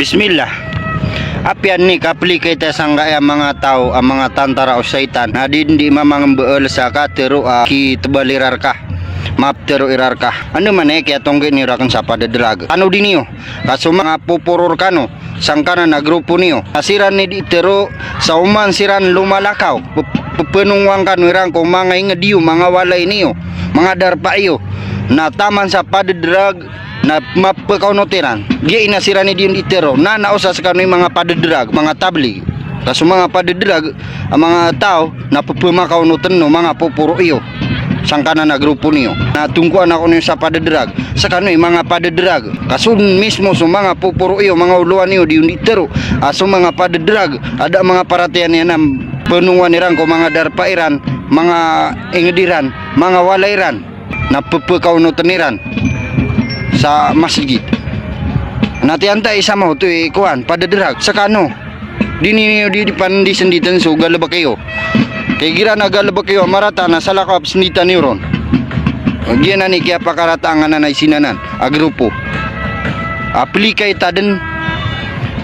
Bismillah. Apian ni kapli kita sanggaya mga tao ang mga tantara o syaitan na di mamangbeul sa katero ki tebalirar ka. Maaf tero irar ka. Ano man kaya tongge ni rakan sa padadrag. Ano din niyo? Kaso mga pupuror kano sangkana na grupo niyo. Asiran ni di tero sa uman siran lumalakaw. Pepenungwang kanwirang ko mga ingediyo mga walay niyo. Mga darpa iyo na taman sa padadrag na mapakaunotiran dia inasiran ni diun itero na nausa sa kanoy mga padadrag mga tablig kaso mga padadrag ang mga tao na pupumakaunuten no mga pupuro iyo sangkana na grupo niyo na tungkuan ako niyo sa padadrag sa kanoy mga padadrag kaso mismo sa mga pupuro iyo mga uluan niyo diun itero aso mga padadrag ada mga paratian niya na penunguan nirang ko mga darpairan mga ingediran mga walairan na pupukaunoten sa masjid. Nanti anta isa mo tu kuan pada derag sakano. Dini di depan di senditan so galebak kayo. Kay gira na galebak kayo marata na salakap senditan neuron. Gian ni kaya pakaratangan na isinanan a grupo. Apli kay taden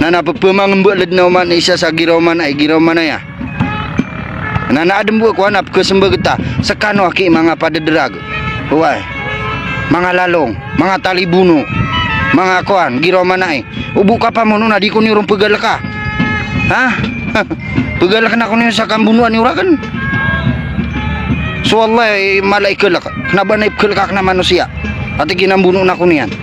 na napapemang mbeled na man isa sa giroman ay giroman ya. Na adem bu kuan ap kesembegeta sakano aki mga pada derag. Wai. Mga lalong, mga talibuno, mga kuan, giro manay. Ubu ka pa mo na di ko ni pegal ka. Ha? Pegal ka na ko ni sa kambunuan ni urakan. So Allah malaikal ka. Kenapa na ikal ka na manusia? At ginambuno na ko niyan.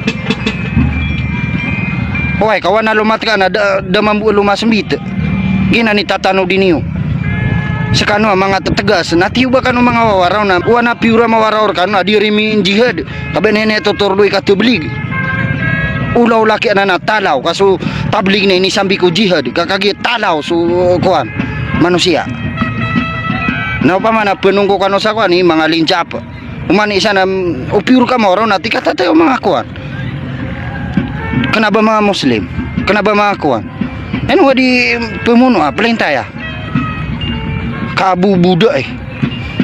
Hoy, kawan na lumat ka na da mambu lumasambit. Gina ni tatano din niyo. Sakano mga tetegas natiuba kanu mga wawaraw na wana piura mawaraw kanu adirimi jihad kabe nene totorloy ka tablig ulaw laki na talaw kaso tablig na ini sambi ko jihad kakagi talaw so kuan manusia na pa man penungko kanu sa kuan ni mga lincap umani isa na upiur ka mawaraw na tikatatayo mga kuan kenapa mga muslim kenapa mga kuan anu di pemuno pelintaya kabu budak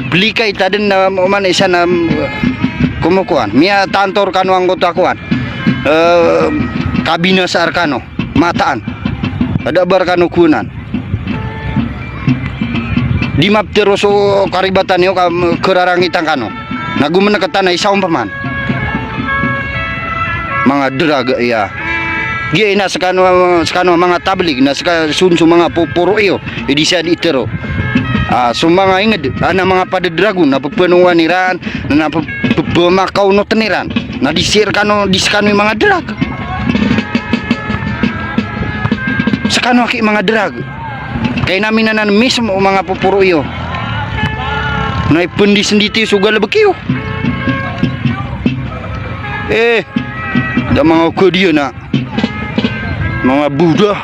beli kay taden na man isa na kumukuan mia tantor kanu anggota kuan kabina sa arkano mataan ada bar kanu kunan di map teroso karibatan yo kerarang itang kanu nagumen ka tanay sa umpaman mga drag ya dia ina sakano mga tablig na sunsu mga pupuro iyo idi siya di tero sumanga inged ana mga padadragon na pepenuan niran na pemakaw no teniran na disirkano diskano mga drag sakano aki mga drag kay namin na mismo mga pupuro iyo na ipundi senditi sugal bekiyo da mga kodiyo na mga budah